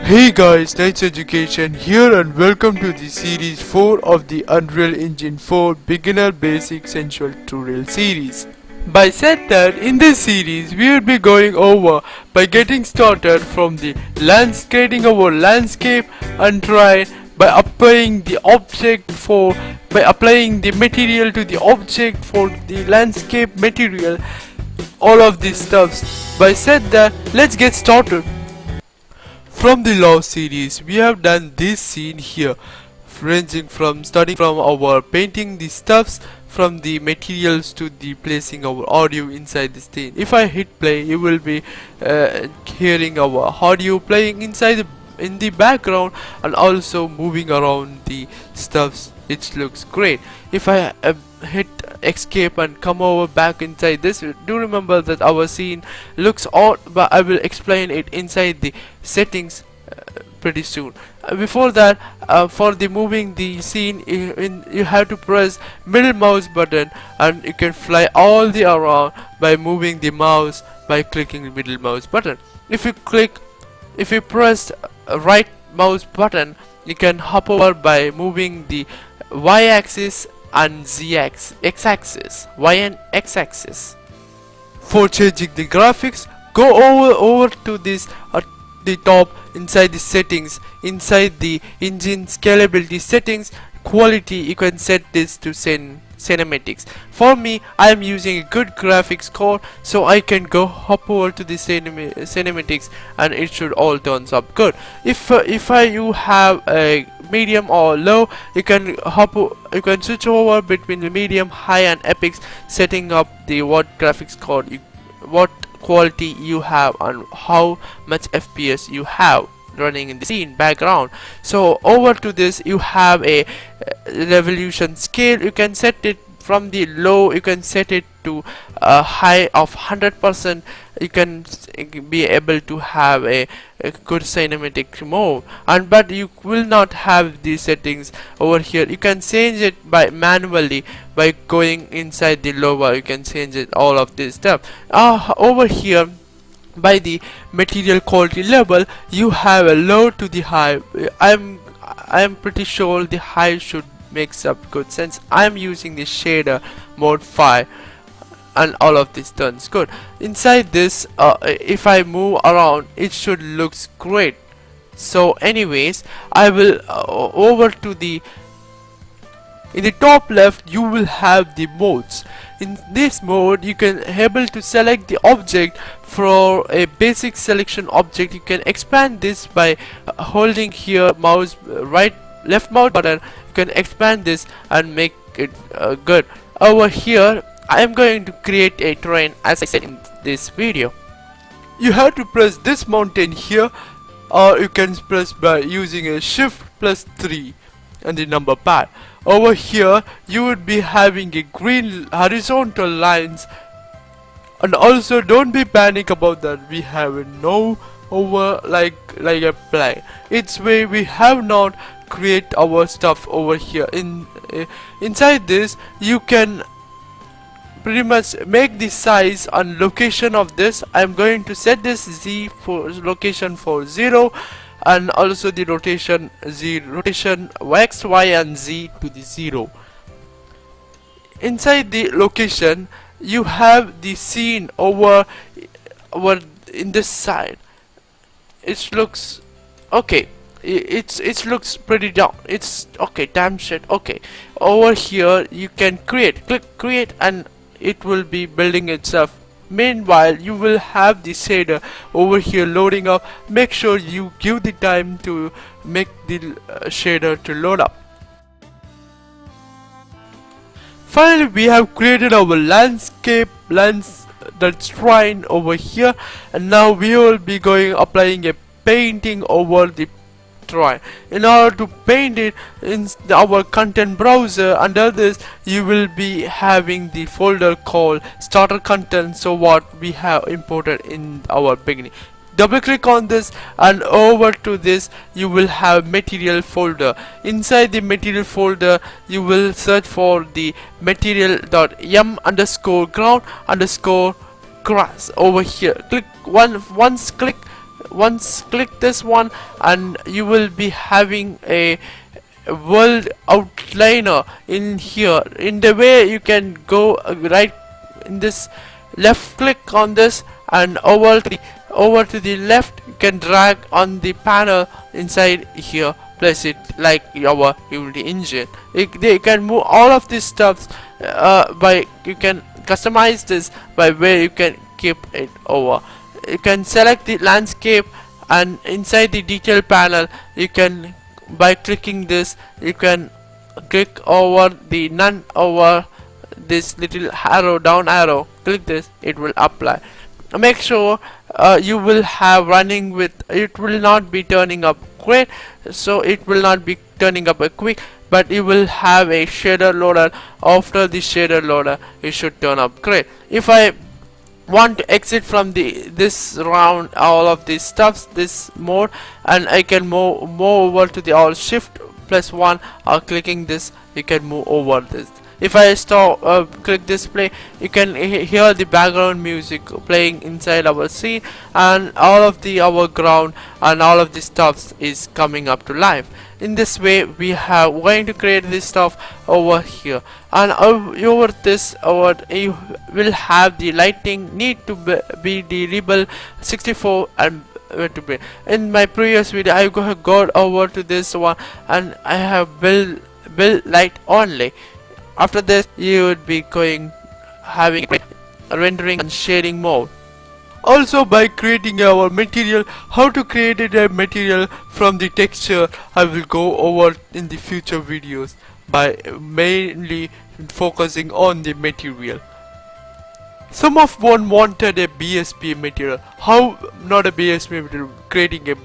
Hey guys, Nice Education here and welcome to the series 4 of the Unreal Engine 4 Beginner Basic Sensual Tutorial series. By said that in this series we will be going over by getting started from the landscaping our landscape and try by applying the material to the object for the landscape material, all of these stuffs. By said that, let's get started. From the last series, we have done this scene here, ranging from starting from our painting the stuffs from the materials to the placing our audio inside the scene. If I hit play, you will be hearing our audio playing in the background and also moving around the stuffs. It looks great. If I hit escape and come over back inside this, do remember that our scene looks odd, but I will explain it inside the settings pretty soon. Before that, for the moving the scene, you have to press middle mouse button and you can fly all the around by moving the mouse by clicking the middle mouse button. If you press right mouse button, you can hop over by moving the y-axis and x-axis, y and x-axis. For changing the graphics, go over to this at the top inside the settings, inside the engine scalability settings, quality, you can set this to cinematics. For me, I am using a good graphics card, so I can go hop over to the cinematics and it should all turns up good. If you have a medium or low, you can switch over between the medium, high and epics, setting up the what graphics card what quality you have and how much FPS you have running in the scene background. So over to this, you have a revolution scale. You can set it from the low, you can set it to a high of 100%. you can be able to have a good cinematic mode, but you will not have these settings over here. You can change it by manually by going inside the lower. You can change it all of this stuff over here. By the material quality level, you have a low to the high. I'm pretty sure the high should makes up good sense. I'm using the shader mode 5 and all of this turns good. Inside this, if I move around, it should looks great. So anyways, I will over to the in the top left, you will have the modes. In this mode, you can able to select the object for a basic selection object. You can expand this by holding here mouse left mouse button. You can expand this and make it good. Over here, I am going to create a terrain as I said in this video. You have to press this mountain here, or you can press by using a shift plus 3 and the number pad. Over here, you would be having a green horizontal lines, and also don't be panic about that. We have a no over like a plane. It's where we have not create our stuff over here. Inside this, you can pretty much make the size and location of this. I'm going to set this Z for location for 0, and also the rotation X, Y and Z to the 0. Inside the location, you have the scene over in this side. It looks okay. It looks pretty down. It's okay. Damn shit. Okay. Over here, you can click create, and it will be building itself. Meanwhile, you will have the shader over here loading up. Make sure you give the time to make the shader to load up. Finally, we have created our landscape that's shrine over here, and now we will be applying a painting over the shrine. In order to paint it in our content browser, under this you will be having the folder called starter content. So what we have imported in our beginning, double click on this, and over to this you will have material folder. Inside the material folder, you will search for the material.m_ground_grass over here. Once click once click this one, and you will be having a world outliner in here. In the way you can go right in this, left click on this, and over to the left you can drag on the panel inside here, place it like our Unity engine. They can move all of these stuffs by, you can customize this by where you can keep it over. You can select the landscape, and inside the detail panel you can, by clicking this, you can click over the none over this little arrow, down arrow, click this, it will apply. Make sure you will have running with, it will not be turning up great, so it will not be turning up a quick, but you will have a shader loader. After the shader loader it should turn up great. If I want to exit from this round, all of these stuffs, this mode, and I can move over to the alt shift plus 1, or clicking this you can move over this. If I click display, you can hear the background music playing inside our scene, and all of our ground and all of the stuffs is coming up to life. In this way we have going to create this stuff over here, and over this, you will have the lighting need to be the Rebel 64 and to be. In my previous video I got over to this one, and I have build light only. After this you would be having rendering and shading mode. Also, by creating our material, how to create a material from the texture, I will go over in the future videos, by mainly focusing on the material. Some of one wanted a BSP material. How not a BSP material? Creating a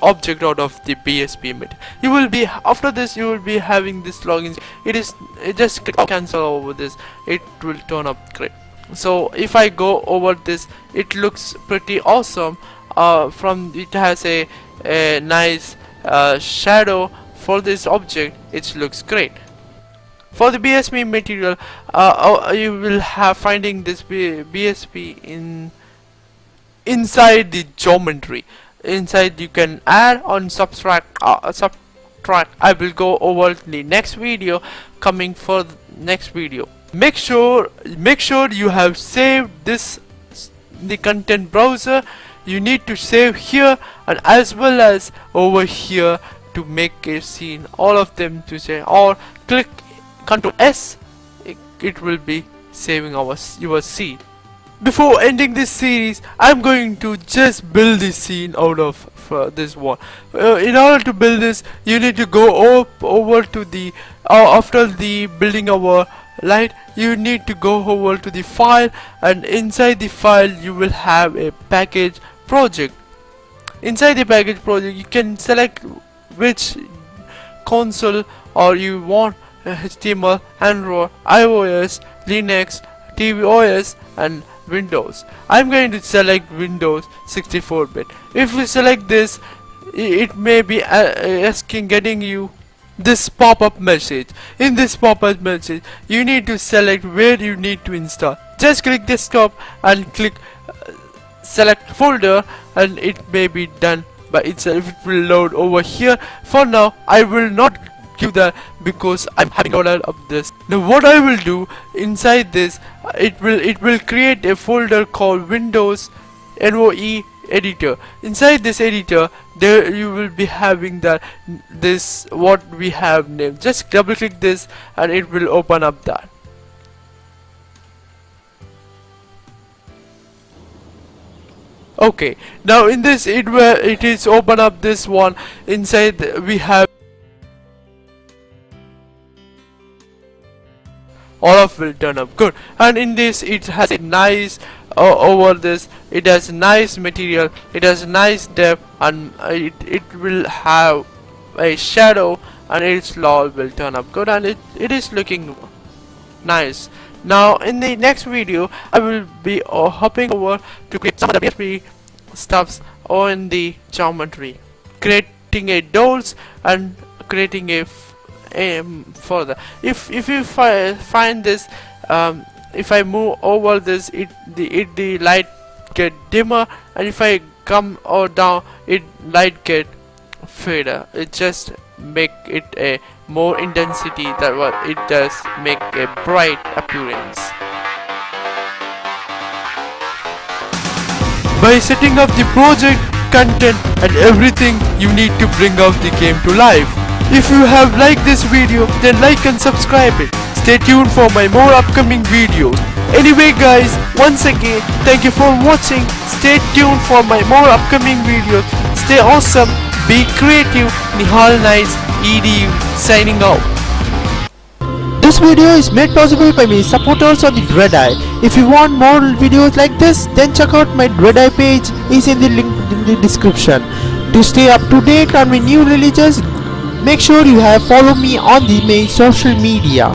object out of the BSP material. You will be, after this you will be having this login. It just click cancel over this. It will turn up great. So if I go over this, it looks pretty awesome. It has a nice shadow for this object. It looks great. For the BSP material, you will have finding this BSP inside the geometry. Inside you can add on subtract. I will go over the next video, coming for the next video. Make sure you have saved this the content browser. You need to save here and as well as over here to make a scene. All of them to say, or click Ctrl S. It will be saving your scene. Before ending this series, I'm going to just build this scene out of this one. In order to build this, you need to go over to the after the building our light, you need to go over to the file, and inside the file you will have a package project. Inside the package project you can select which console or you want, HTML, Android, iOS, Linux, tvOS and Windows. I'm going to select Windows 64-bit. If we select this, it may be getting you this pop-up message. In this pop-up message you need to select where you need to install. Just click desktop and click select folder, and it may be done by itself. It will load over here. For now I will not give that because I'm having loaded of this. Now what I will do inside this, it will create a folder called Windows NOE editor. Inside this editor there you will be having this what we have named. Just double click this and it will open up that. Okay, now in this it is open up this one. Inside we have all of will turn up good, and in this it has a nice over this, it has nice material, it has nice depth, and it will have a shadow, and its all will turn up good, and it is looking nice. Now in the next video I will be hopping over to create some of the BSP stuffs on the geometry, creating a doors and creating a further. If you find this, if I move over this, the light get dimmer, and if I come or down, it light get fader. It just make it a more intensity that what it does make a bright appearance. By setting up the project, content and everything you need to bring out the game to life. If you have liked this video, then like and subscribe it. Stay tuned for my more upcoming videos. Anyway guys, once again, thank you for watching. Stay tuned for my more upcoming videos. Stay awesome, be creative. Nihal Nice EDU signing out. This video is made possible by my supporters on the Dreadeye. If you want more videos like this, then check out my Dreadeye page, is in the link in the description. To stay up to date on my new releases, make sure you have follow me on the main social media.